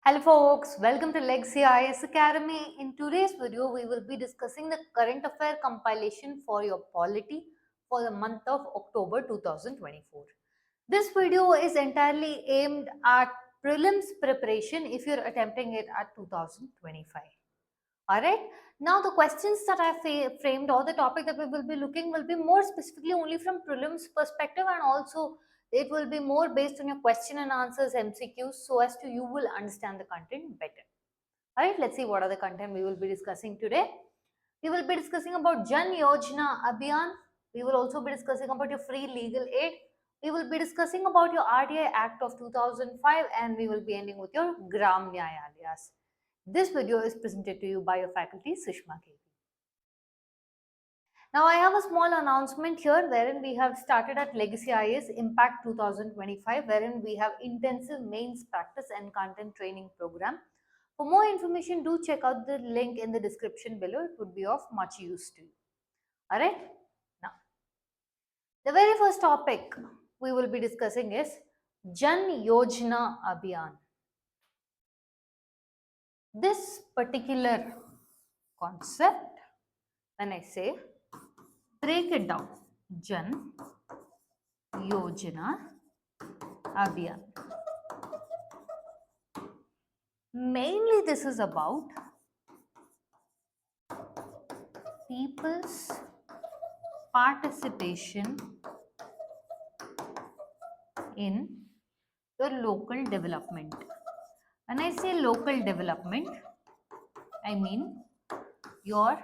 Hello folks, welcome to Legacy IAS Academy. In today's video, we will be discussing the current affair compilation for your polity for the month of October 2024. This video is entirely aimed at prelims preparation if you're attempting it at 2025. Alright, now the questions that I framed or the topic that we will be looking will be more specifically only from prelims perspective, and also it will be more based on your question and answers MCQs so as to you will understand the content better. Alright, let's see what are the content we will be discussing today. We will be discussing about Jan Abhiyan. We will also be discussing about your free legal aid. We will be discussing about your RTI Act of 2005, and we will be ending with your Gram Nyayalayas. This video is presented to you by your faculty Sushma KV. Now I have a small announcement here wherein we have started at Legacy IAS Impact 2025, wherein we have intensive mains practice and content training program. For more information, do check out the link in the description below. It would be of much use to you. Alright, now the very first topic we will be discussing is Jan Abhiyan. This particular concept, when I say break it down, Jan Abhiyan. Mainly this is about people's participation in your local development. When I say local development, I mean your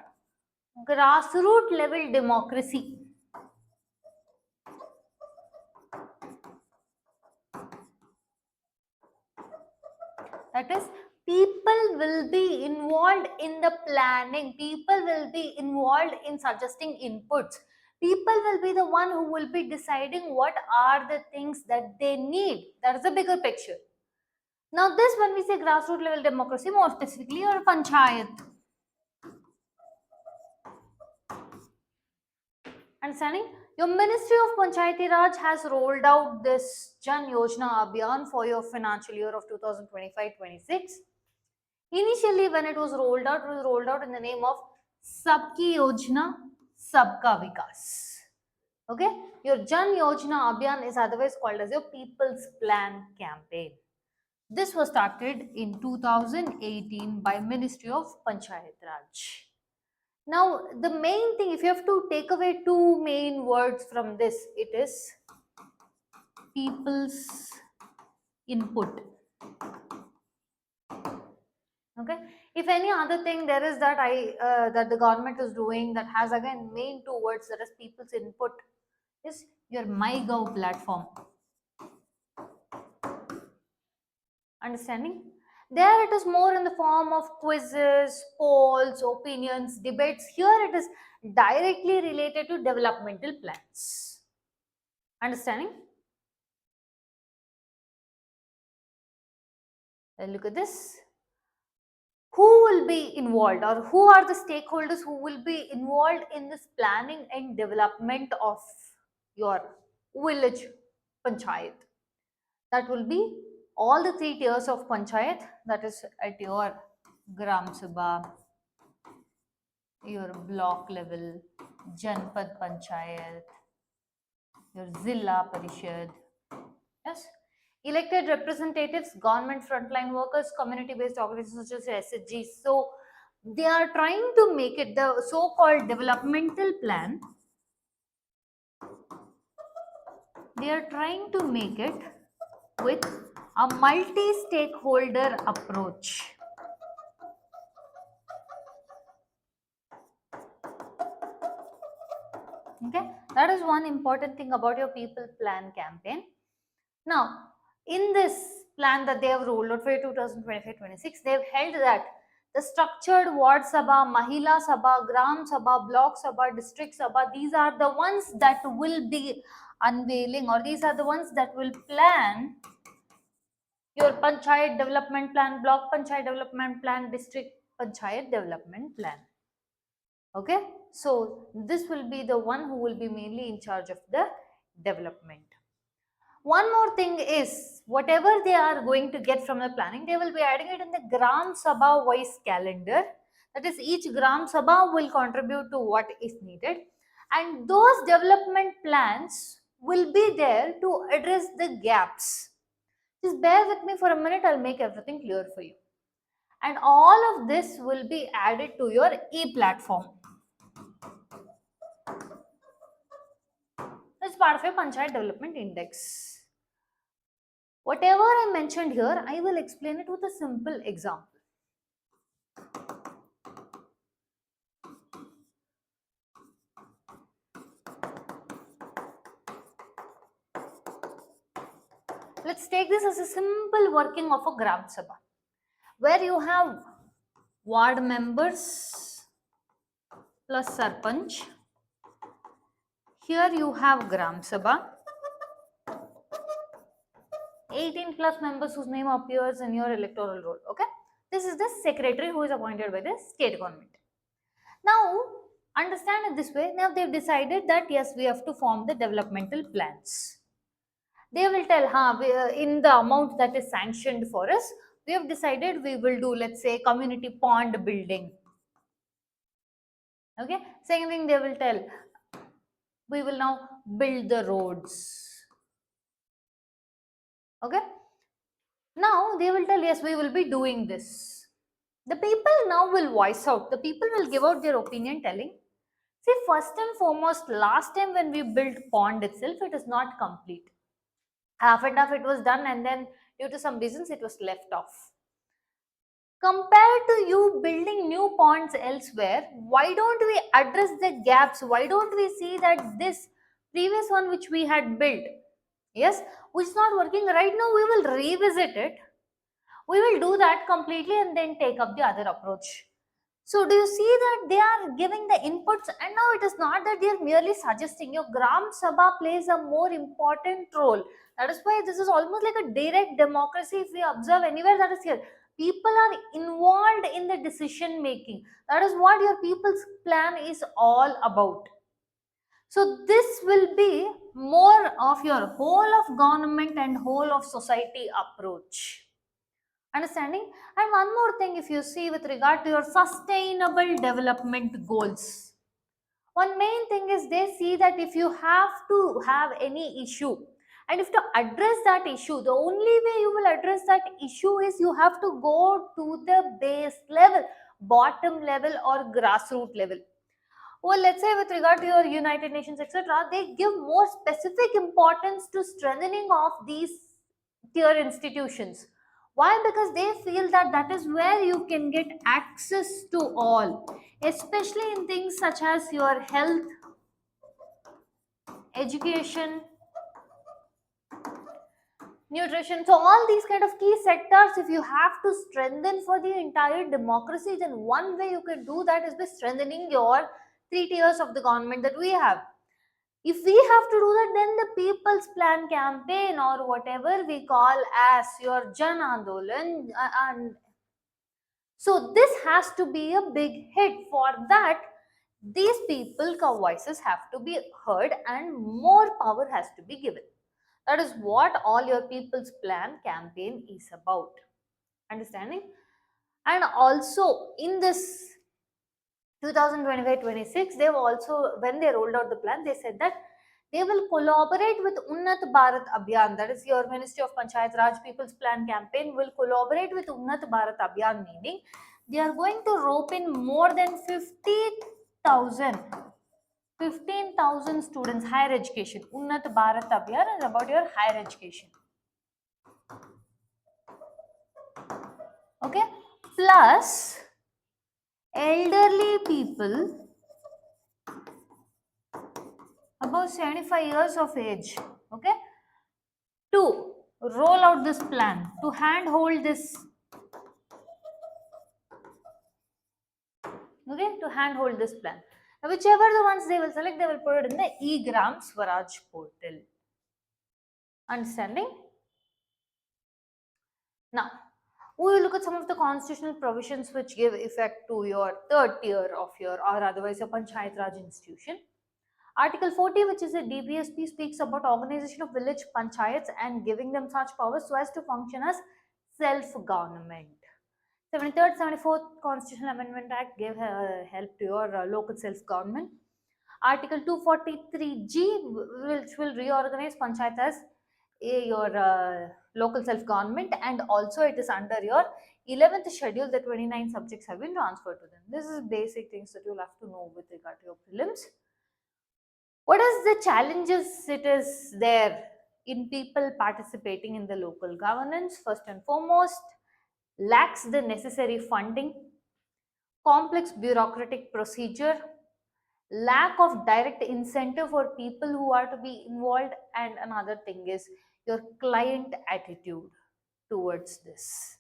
grassroots level democracy. That is, people will be involved in the planning, people will be involved in suggesting inputs, people will be the one who will be deciding what are the things that they need. That is the bigger picture. Now this, when we say grassroots level democracy, more specifically your panchayat. Understanding? Your Ministry of Panchayati Raj has rolled out this Jan Abhiyan for your financial year of 2025-26. Initially, when it was rolled out in the name of Sabki Yojana, Sabka Vikas. Okay, your Jan Abhiyan is otherwise called as your People's Plan campaign. This was started in 2018 by Ministry of Panchayat Raj. Now, the main thing, if you have to take away two main words from this, it is people's input. Okay. If any other thing there is that that the government is doing that has again main two words, that is people's input, is your MyGov platform. Understanding? There it is more in the form of quizzes, polls, opinions, debates. Here it is directly related to developmental plans. Understanding? Then look at this. Who will be involved, or who are the stakeholders who will be involved in this planning and development of your village panchayat? That will be all the three tiers of panchayat, that is at your Gram Sabha, your block level, Janpad Panchayat, your Zilla Parishad. Yes. Elected representatives, government frontline workers, community-based organizations such as SHGs. So they are trying to make it the so-called developmental plan. They are trying to make it with a multi-stakeholder approach. Okay, that is one important thing about your people plan campaign. Now, in this plan that they have rolled out for 2025-26, they have held that the structured Ward Sabha, Mahila Sabha, Gram Sabha, Block Sabha, District Sabha, these are the ones that will be unveiling, or these are the ones that will plan your Panchayat Development Plan, Block Panchayat Development Plan, District Panchayat Development Plan. Okay, so this will be the one who will be mainly in charge of the development. One more thing is, whatever they are going to get from the planning, they will be adding it in the Gram Sabha wise calendar. That is, each Gram Sabha will contribute to what is needed, and those development plans will be there to address the gaps. Just bear with me for a minute, I'll make everything clear for you. And all of this will be added to your e-platform. It's part of your Panchayat Development Index. Whatever I mentioned here, I will explain it with a simple example. Let's take this as a simple working of a Gram Sabha, where you have ward members plus Sarpanch. Here you have Gram Sabha, 18 plus members whose name appears in your electoral roll. Okay, this is the secretary who is appointed by the state government. Now, understand it this way. Now they've decided that yes, we have to form the developmental plans. They will tell, in the amount that is sanctioned for us, we have decided we will do, let's say, community pond building. Okay. Second thing they will tell, we will now build the roads. Okay. Now they will tell, yes, we will be doing this. The people now will voice out. The people will give out their opinion telling, see, first and foremost, last time when we built pond itself, it is not complete. Half and half it was done, and then due to some reasons it was left off. Compared to you building new ponds elsewhere, why don't we address the gaps? Why don't we see that this previous one which we had built, yes, which is not working right now, we will revisit it. We will do that completely and then take up the other approach. So do you see that they are giving the inputs, and now it is not that they are merely suggesting. Your Gram Sabha plays a more important role. That is why this is almost like a direct democracy. If we observe anywhere, that is here. People are involved in the decision making. That is what your people's plan is all about. So this will be more of your whole of government and whole of society approach. Understanding? And one more thing, if you see with regard to your sustainable development goals, one main thing is they see that if you have to have any issue, and if to address that issue, the only way you will address that issue is you have to go to the base level, bottom level or grassroots level. Well, let's say with regard to your United Nations, etc., they give more specific importance to strengthening of these tier institutions. Why? Because they feel that that is where you can get access to all, especially in things such as your health, education, nutrition. So all these kind of key sectors, if you have to strengthen for the entire democracy, then one way you can do that is by strengthening your three tiers of the government that we have. If we have to do that, then the people's plan campaign or whatever we call as your Jan Andolan, and so this has to be a big hit. For that, these people's voices have to be heard and more power has to be given. That is what all your people's plan campaign is about. Understanding? And also in this 2025-26, they've also, when they rolled out the plan, they said that they will collaborate with Unnat Bharat Abhiyan, that is your Ministry of Panchayat Raj People's Plan campaign will collaborate with Unnat Bharat Abhiyan, meaning they are going to rope in more than 15,000 students, higher education. Unnat Bharat Abhiyan is about your higher education. Okay, plus elderly people above 75 years of age, okay, to roll out this plan, to handhold this, okay, to handhold this plan. Now, whichever the ones they will select, they will put it in the e-gram Swaraj portal. Understanding? Now, we will look at some of the constitutional provisions which give effect to your third tier of your, or otherwise your Panchayat Raj institution. Article 40, which is a DPSP, speaks about organization of village panchayats and giving them such powers so as to function as self-government. 73rd, 74th Constitutional Amendment Act gave help to your local self-government. Article 243G, which will reorganize panchayat as your local self-government, and also it is under your 11th schedule. The 29 subjects have been transferred to them. This is basic things that you'll have to know with regard to your prelims. What is the challenges it is there in people participating in the local governance? First and foremost, lacks the necessary funding, complex bureaucratic procedure, lack of direct incentive for people who are to be involved, and another thing is your client attitude towards this.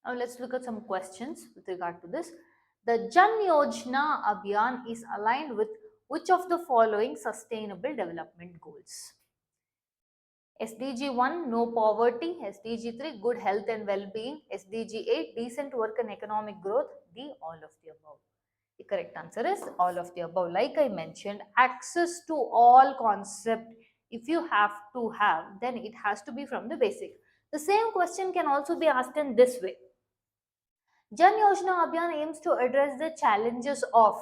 Now let's look at some questions with regard to this. The Jan Yojana Abhiyan is aligned with which of the following sustainable development goals? SDG 1, no poverty. SDG 3, good health and well-being. SDG 8, decent work and economic growth. D, all of the above. The correct answer is all of the above. Like I mentioned, access to all concept, if you have to have, then it has to be from the basic. The same question can also be asked in this way. Jan Yojana Abhiyan aims to address the challenges of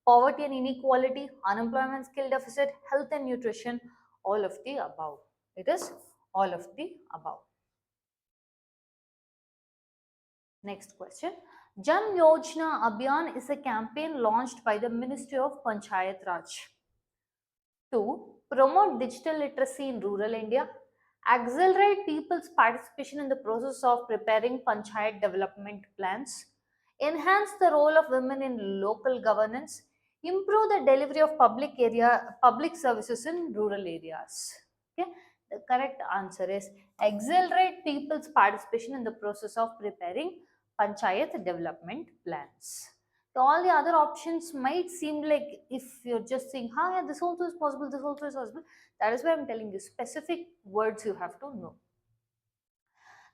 poverty and inequality, unemployment, skill deficit, health and nutrition, all of the above. It is all of the above. Next question. Jan Yojana Abhiyan is a campaign launched by the Ministry of Panchayat Raj to promote digital literacy in rural India, accelerate people's participation in the process of preparing panchayat development plans, enhance the role of women in local governance, improve the delivery of public services in rural areas. Okay, the correct answer is accelerate people's participation in the process of preparing panchayat development plans. All the other options might seem like, if you're just saying, yeah, this also is possible, this also is possible. That is why I'm telling you specific words you have to know.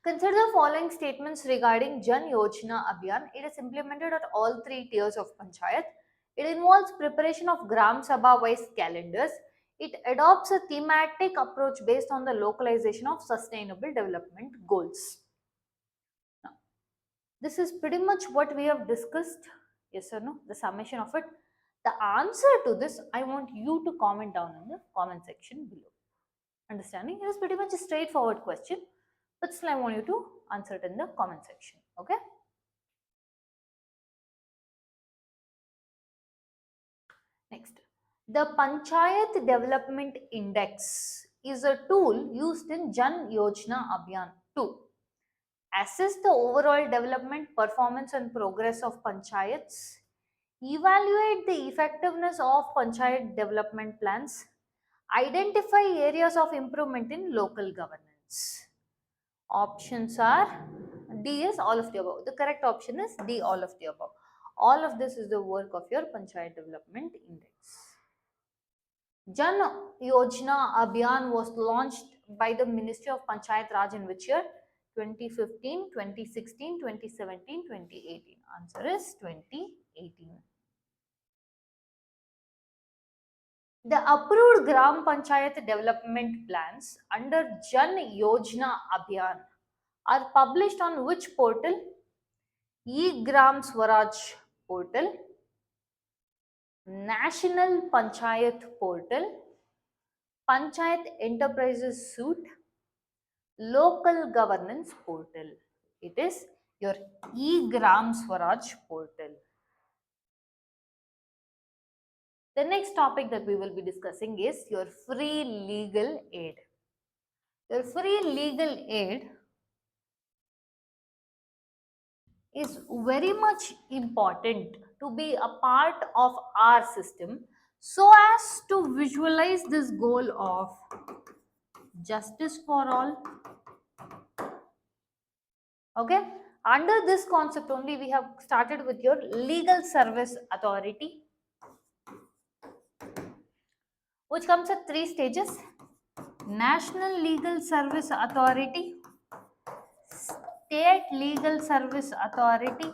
Consider the following statements regarding Jan Yojana Abhiyan. It is implemented at all three tiers of panchayat. It involves preparation of Gram Sabha wise calendars. It adopts a thematic approach based on the localization of sustainable development goals. Now, this is pretty much what we have discussed. Yes or no? The summation of it. The answer to this, I want you to comment down in the comment section below. Understanding? It is pretty much a straightforward question, but still I want you to answer it in the comment section. Okay? Next. The Panchayat Development Index is a tool used in Jan Yojana Abhiyan to assess the overall development, performance and progress of panchayats, evaluate the effectiveness of panchayat development plans, identify areas of improvement in local governance. Options are D is all of the above. The correct option is D, all of the above. All of this is the work of your Panchayat Development Index. Jan Yojana Abhiyan was launched by the Ministry of Panchayat Raj in which year? 2015, 2016, 2017, 2018. Answer is 2018. The approved Gram Panchayat development plans under Jan Yojana Abhiyan are published on which portal? E-Gram Swaraj portal, National Panchayat portal, Panchayat Enterprises Suite, Local Governance portal. It is your E-Gram Swaraj portal. The next topic that we will be discussing is your free legal aid. Your free legal aid is very much important to be a part of our system so as to visualize this goal of justice for all. Okay, under this concept only we have started with your legal service authority, which comes at three stages: national legal service authority, state legal service authority,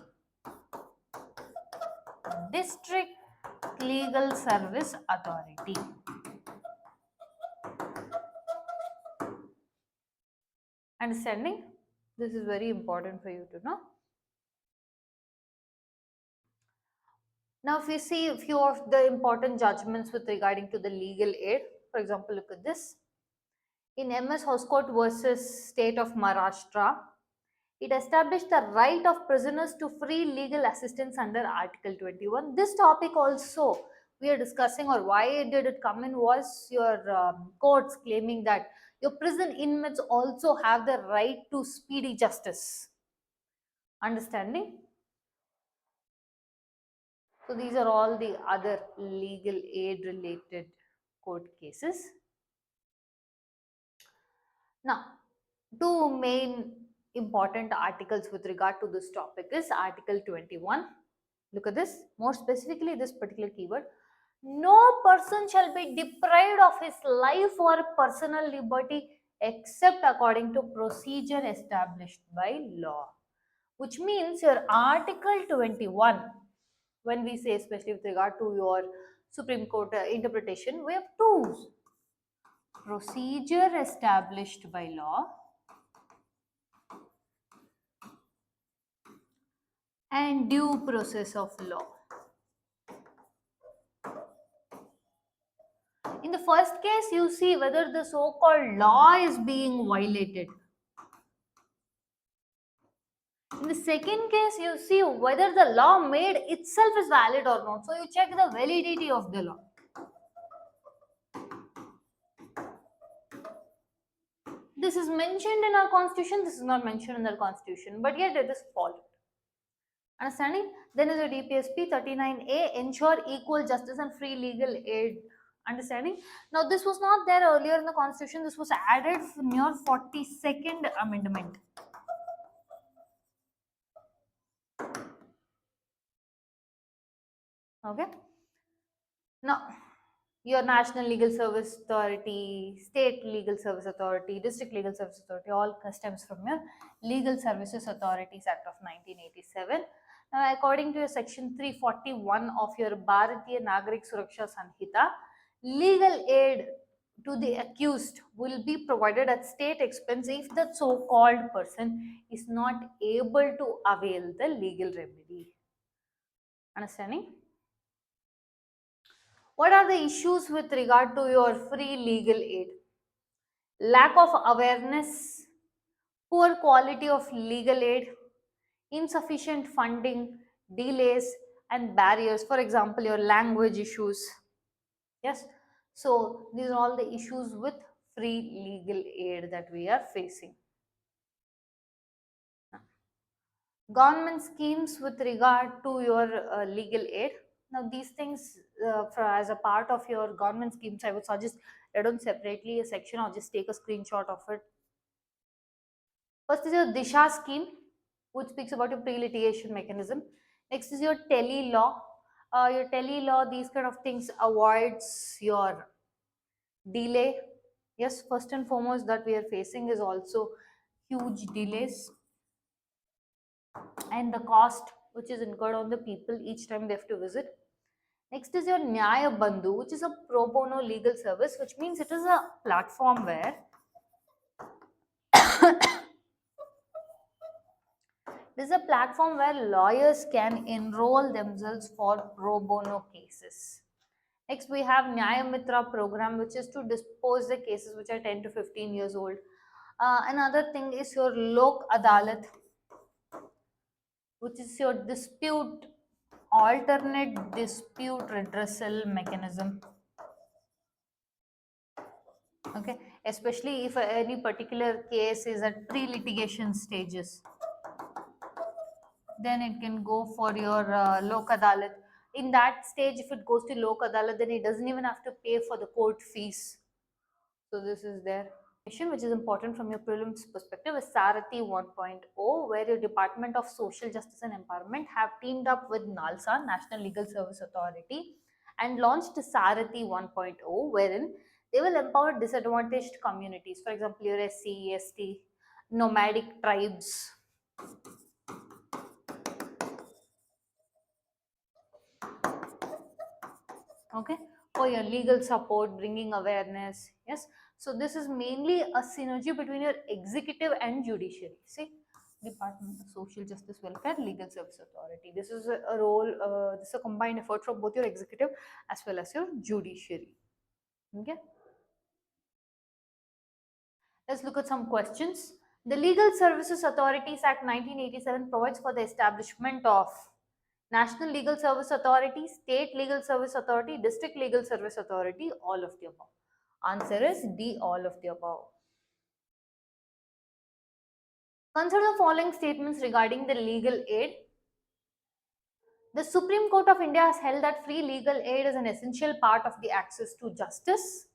district Legal Service Authority. Understanding? This is very important for you to know. Now, if we see a few of the important judgments with regarding to the legal aid, for example, look at this. In MS House Court versus State of Maharashtra, it established the right of prisoners to free legal assistance under Article 21. This topic also we are discussing, or why did it come in, was your courts claiming that your prison inmates also have the right to speedy justice. Understanding? So these are all the other legal aid related court cases. Now, two main important articles with regard to this topic is Article 21. Look at this, more specifically this particular keyword. No person shall be deprived of his life or personal liberty except according to procedure established by law. Which means your Article 21, when we say especially with regard to your Supreme Court interpretation, we have two: procedure established by law and due process of law. In the first case, you see whether the so-called law is being violated. In the second case, you see whether the law made itself is valid or not. So you check the validity of the law. This is mentioned in our constitution, this is not mentioned in the constitution, but yet it is followed. Understanding? Then is your DPSP 39A, ensure equal justice and free legal aid. Understanding? Now this was not there earlier in the constitution, this was added in your 42nd amendment. Okay. Now, your National Legal Service Authority, State Legal Service Authority, District Legal Service Authority, all stems from your Legal Services Authorities Act of 1987. Now, according to your section 341 of your Bharatiya Nagarik Suraksha Sanhita, legal aid to the accused will be provided at state expense if the so-called person is not able to avail the legal remedy. Understanding? What are the issues with regard to your free legal aid? Lack of awareness, poor quality of legal aid, insufficient funding, delays, and barriers. For example, your language issues. Yes. So, these are all the issues with free legal aid that we are facing. Government schemes with regard to your legal aid. Now these things as a part of your government schemes, I would suggest read on separately a section or just take a screenshot of it. First is your Disha scheme, which speaks about your pre-litigation mechanism. Next is your tele law. Your tele law, these kind of things avoids your delay. Yes, first and foremost that we are facing is also huge delays and the cost which is incurred on the people each time they have to visit. Next is your Nyaya Bandhu, which is a pro bono legal service, which means it is a platform where lawyers can enroll themselves for pro bono cases. Next, we have Nyaya Mitra program, which is to dispose the cases which are 10 to 15 years old. Another thing is your Lok Adalat, which is your alternate dispute redressal mechanism. Okay, especially if any particular case is at pre-litigation stages, then it can go for your Lok Adalat. In that stage, if it goes to Lok Adalat, then it doesn't even have to pay for the court fees. So this is there. Which is important from your prelims perspective is Sarathi 1.0, where your Department of Social Justice and Empowerment have teamed up with NALSA, National Legal Service Authority, and launched Sarathi 1.0, wherein they will empower disadvantaged communities, for example, your SC, ST, nomadic tribes. okay, for your legal support, bringing awareness. Yes, so this is mainly a synergy between your executive and judiciary. See, Department of Social Justice Welfare, Legal Service Authority. This is a role, this is a combined effort from both your executive as well as your judiciary. Okay, let's look at some questions. The Legal Services Authorities Act 1987 provides for the establishment of National Legal Service Authority, State Legal Service Authority, District Legal Service Authority, all of the above. Answer is D, all of the above. Consider the following statements regarding the legal aid. The Supreme Court of India has held that free legal aid is an essential part of the access to justice.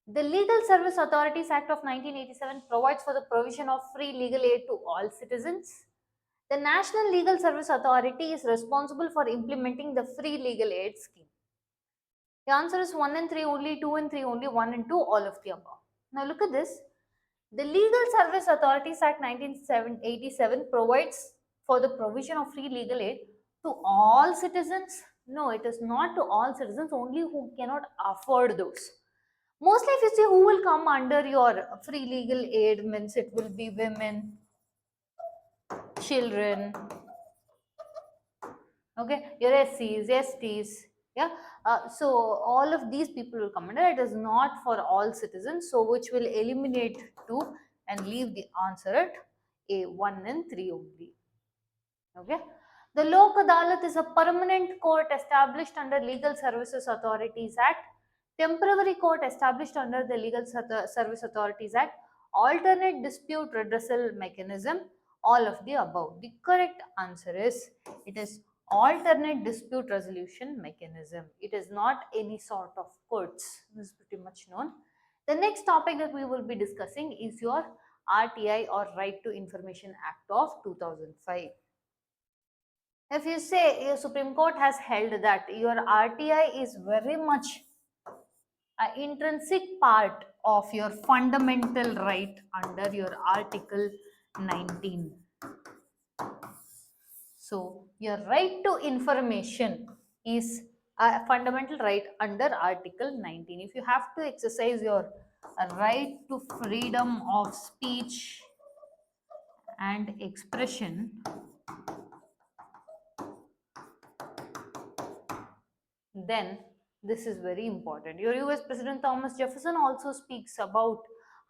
The Legal Service Authorities Act of 1987 provides for the provision of free legal aid to all citizens. The National Legal Service Authority is responsible for implementing the free legal aid scheme. The answer is 1 and 3 only, 2 and 3 only, 1 and 2 all of the above. Now look at this. The Legal Service Authorities Act 1987 provides for the provision of free legal aid to all citizens. No, it is not to all citizens, only who cannot afford those. Mostly if you see who will come under your free legal aid means it will be women, children, okay, your SCs, STs, yeah. So all of these people will come under. It is not for all citizens, so which will eliminate 2 and leave the answer at A, 1 and 3 only. Okay, the Lok Adalat is a permanent court established under Legal Services Authorities Act, temporary court established under the Legal Service Authorities Act, alternate dispute redressal mechanism, all of the above. The correct answer is it is alternate dispute resolution mechanism. It is not any sort of courts. This is pretty much known. The next topic that we will be discussing is your RTI or Right to Information Act of 2005. If you say your Supreme Court has held that your RTI is very much an intrinsic part of your fundamental right under your Article 19. So, your right to information is a fundamental right under Article 19. If you have to exercise your right to freedom of speech and expression, then this is very important. Your US President Thomas Jefferson also speaks about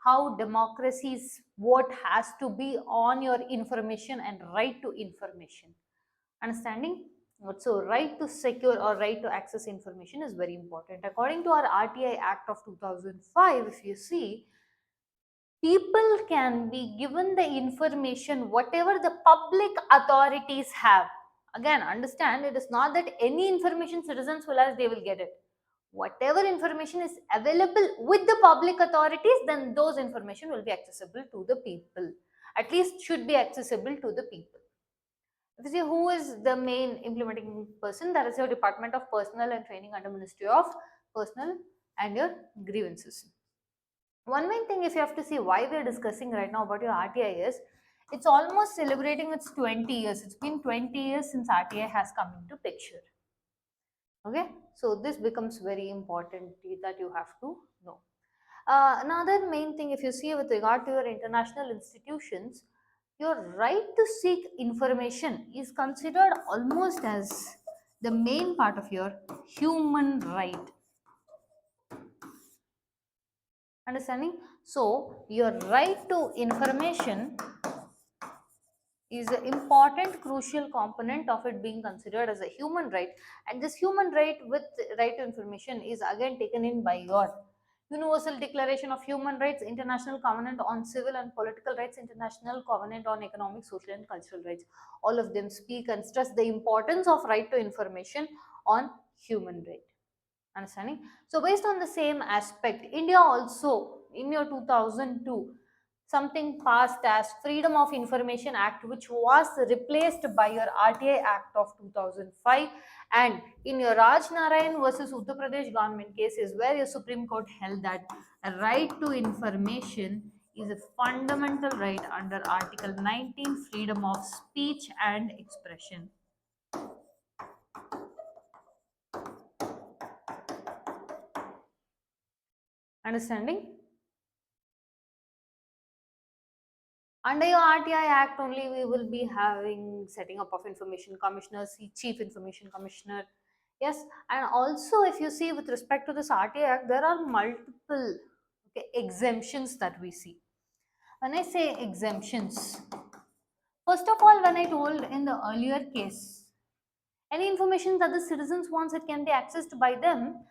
how democracy's what has to be on your information and right to information. Understanding? So, right to secure or right to access information is very important. According to our RTI Act of 2005, if you see, people can be given the information whatever the public authorities have. Again, understand, it is not that any information citizens will ask, they will get it. Whatever information is available with the public authorities, then those information will be accessible to the people, at least should be accessible to the people. If you see who is the main implementing person, that is your Department of Personnel and Training under Ministry of Personnel and your grievances. One main thing, if you have to see why we are discussing right now about your RTI is, it's almost celebrating its 20 years. It's been 20 years since RTI has come into picture. Okay, so this becomes very important that you have to know. Another main thing, if you see with regard to your international institutions, your right to seek information is considered almost as the main part of your human right. Understanding? So, your right to information is an important crucial component of it being considered as a human right, and this human right with right to information is again taken in by your Universal Declaration of Human Rights, International Covenant on Civil and Political Rights, International Covenant on Economic, Social and Cultural Rights. All of them speak and stress the importance of right to information on human right. Understanding? So based on the same aspect, India also in your 2002 something passed as Freedom of Information Act, which was replaced by your RTI Act of 2005, and in your Raj Narayan versus Uttar Pradesh government case is where your Supreme Court held that a right to information is a fundamental right under Article 19, freedom of speech and expression. Understanding? Under your RTI Act only, we will be having setting up of information commissioners, chief information commissioner. Yes, and also if you see with respect to this RTI Act, there are multiple, okay, exemptions that we see. When I say exemptions, first of all, when I told in the earlier case, any information that the citizens wants, it can be accessed by them,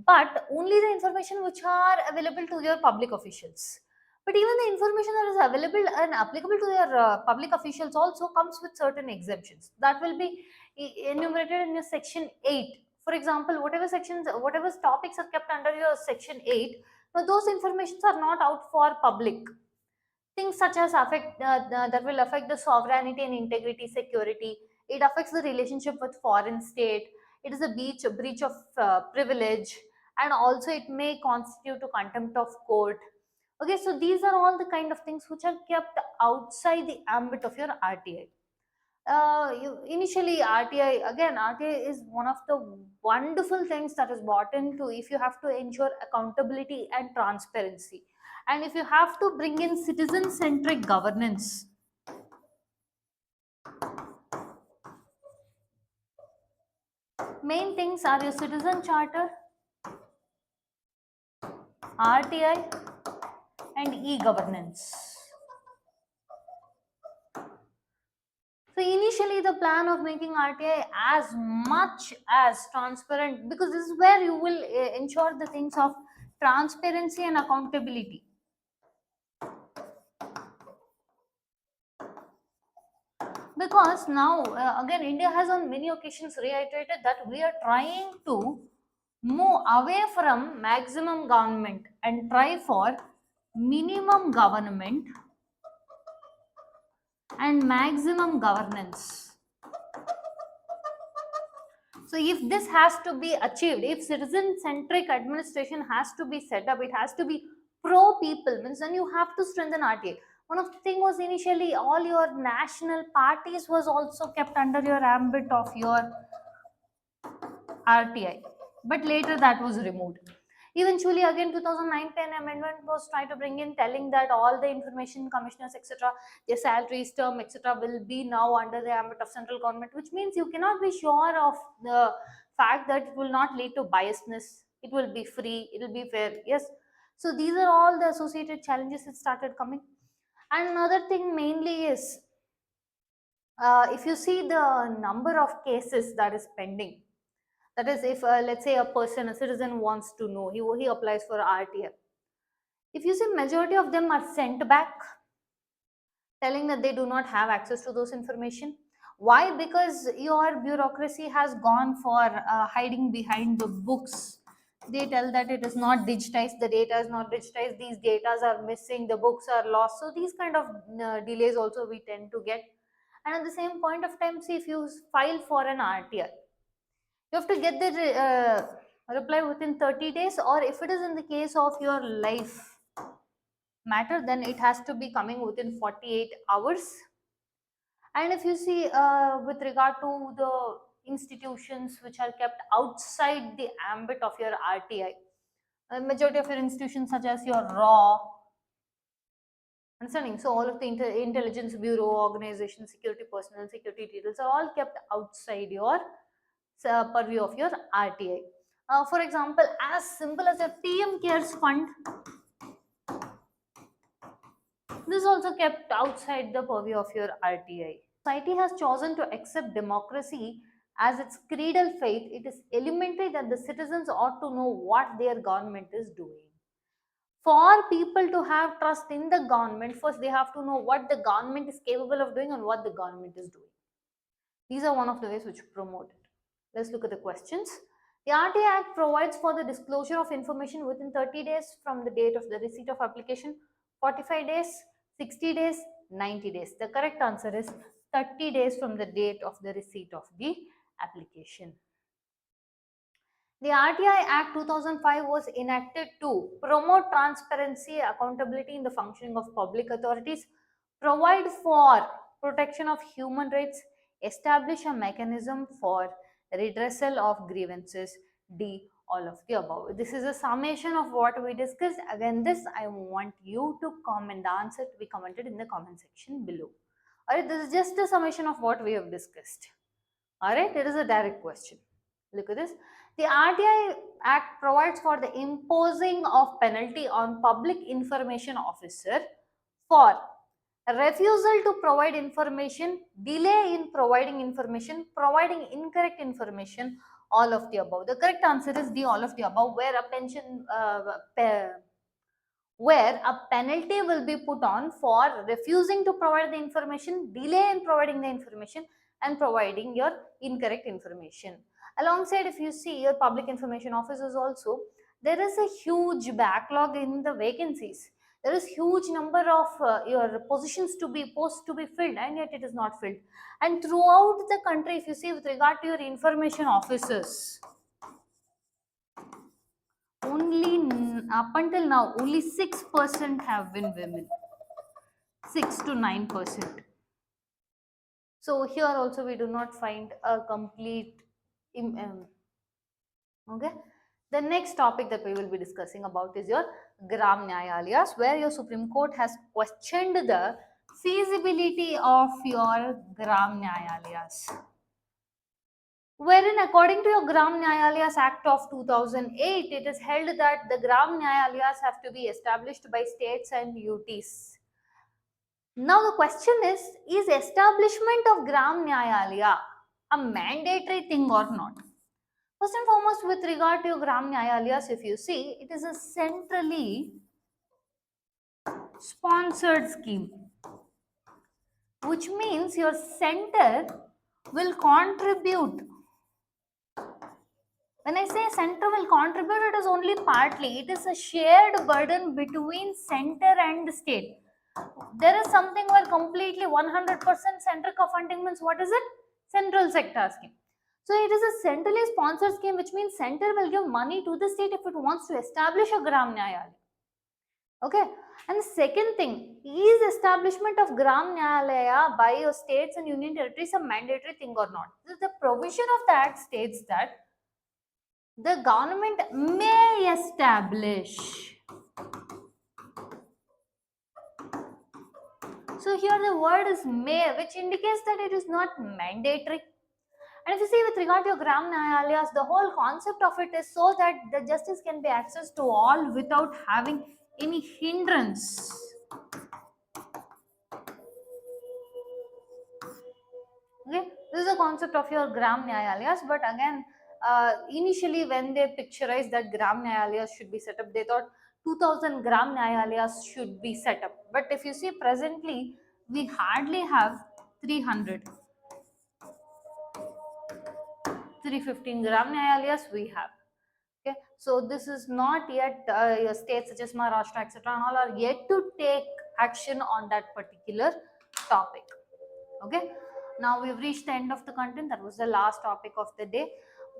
but only the information which are available to your public officials. But even the information that is available and applicable to your public officials also comes with certain exemptions that will be enumerated in your section 8. For example, whatever sections, whatever topics are kept under your section 8, now those informations are not out for public. Things such as affect that will affect the sovereignty and integrity, security. It affects the relationship with foreign state. It is a breach of privilege, and also it may constitute a contempt of court. Okay, so these are all the kind of things which are kept outside the ambit of your RTI. Initially RTI, again, RTI is one of the wonderful things that is brought into if you have to ensure accountability and transparency, and if you have to bring in citizen centric governance. Main things are your citizen charter, RTI, and e-governance. So initially the plan of making RTI as much as transparent, because this is where you will ensure the things of transparency and accountability. Because now again India has on many occasions reiterated that we are trying to move away from maximum government and try for minimum government and maximum governance. So if this has to be achieved, if citizen centric administration has to be set up, it has to be pro people, means then you have to strengthen RTA. One of the thing was initially all your national parties was also kept under your ambit of your RTI, but later that was removed. Eventually, again, 2009-10 amendment was trying to bring in, telling that all the information commissioners, etc., their salaries, term, etc., will be now under the ambit of central government, which means you cannot be sure of the fact that it will not lead to biasness. It will be free. It will be fair. Yes. So these are all the associated challenges that started coming. And another thing mainly is, if you see the number of cases that is pending, that is, if let's say a person, a citizen wants to know, he applies for RTF. If you see majority of them are sent back, telling that they do not have access to those information. Why? Because your bureaucracy has gone for hiding behind the books. They tell that it is not digitized, the data is not digitized, these data are missing, the books are lost. So these kind of delays also we tend to get. And at the same point of time, see, if you file for an RTR, you have to get the reply within 30 days, or if it is in the case of your life matter, then it has to be coming within 48 hours. And if you see with regard to the institutions which are kept outside the ambit of your RTI, majority of your institutions such as your raw, understanding, so all of the intelligence bureau, organization, security personnel, security details are all kept outside your purview of your RTI. For example, as simple as a PM cares fund, this is also kept outside the purview of your RTI. Society has chosen to accept democracy as its creedal faith. It is elementary that the citizens ought to know what their government is doing. For people to have trust in the government, first they have to know what the government is capable of doing and what the government is doing. These are one of the ways which promote it. Let's look at the questions. The RTI Act provides for the disclosure of information within 30 days from the date of the receipt of application, 45 days, 60 days, 90 days. The correct answer is 30 days from the date of the receipt of the application. The RTI Act 2005 was enacted to promote transparency, accountability in the functioning of public authorities, provide for protection of human rights, establish a mechanism for redressal of grievances, D, all of the above. This is a summation of what we discussed. Again, this I want you to comment the answer to be commented in the comment section below. Alright, this is just a summation of what we have discussed. Alright, it is a direct question. Look at this. The RTI Act provides for the imposing of penalty on public information officer for refusal to provide information, delay in providing information, providing incorrect information, all of the above. The correct answer is D, all of the above, where a penalty will be put on for refusing to provide the information, delay in providing the information, and providing your incorrect information. Alongside, if you see your public information officers also, there is a huge backlog in the vacancies. There is huge number of your positions to be posts to be filled, and yet it is not filled. And throughout the country, if you see with regard to your information officers, only up until now only 6% have been women, 6 to 9%. So here also we do not find a complete okay. The next topic that we will be discussing about is your Gram Nyayalayas, where your Supreme Court has questioned the feasibility of your Gram Nyayalayas, wherein according to your Gram Nyayalayas Act of 2008, it is held that the Gram Nyayalayas have to be established by states and UTs. Now the question is establishment of Gram Nyayalaya a mandatory thing or not? First and foremost, with regard to your Gram Nyayalayas, if you see, it is a centrally sponsored scheme, which means your center will contribute. When I say center will contribute, it is only partly. It is a shared burden between center and state. There is something where completely 100% central funding means what is it? Central sector scheme. So it is a centrally sponsored scheme, which means center will give money to the state if it wants to establish a Gram Nyayalaya. Okay. And the second thing is establishment of Gram Nyayalaya by your states and union territories a mandatory thing or not? The provision of the act states that the government may establish. So here the word is may, which indicates that it is not mandatory. And if you see with regard to your Gram Nyayalayas, the whole concept of it is so that the justice can be accessed to all without having any hindrance. Okay, this is the concept of your Gram Nyayalayas, but again, initially when they picturized that Gram Nyayalayas should be set up, they thought 2000 Gram Nyayalayas should be set up. But if you see presently, we hardly have 300. 315 Gram Nyayalayas we have. Okay, so this is not yet states such as Maharashtra, etc., and all are yet to take action on that particular topic. Okay, now we've reached the end of the content. That was the last topic of the day.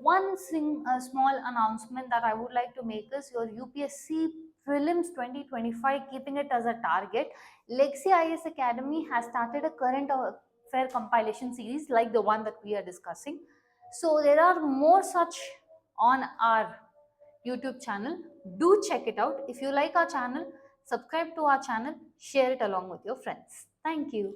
One small announcement that I would like to make is your UPSC Prelims 2025, keeping it as a target. Legacy IAS Academy has started a current affair compilation series like the one that we are discussing. So there are more such on our YouTube channel. Do check it out. If you like our channel, subscribe to our channel, share it along with your friends. Thank you.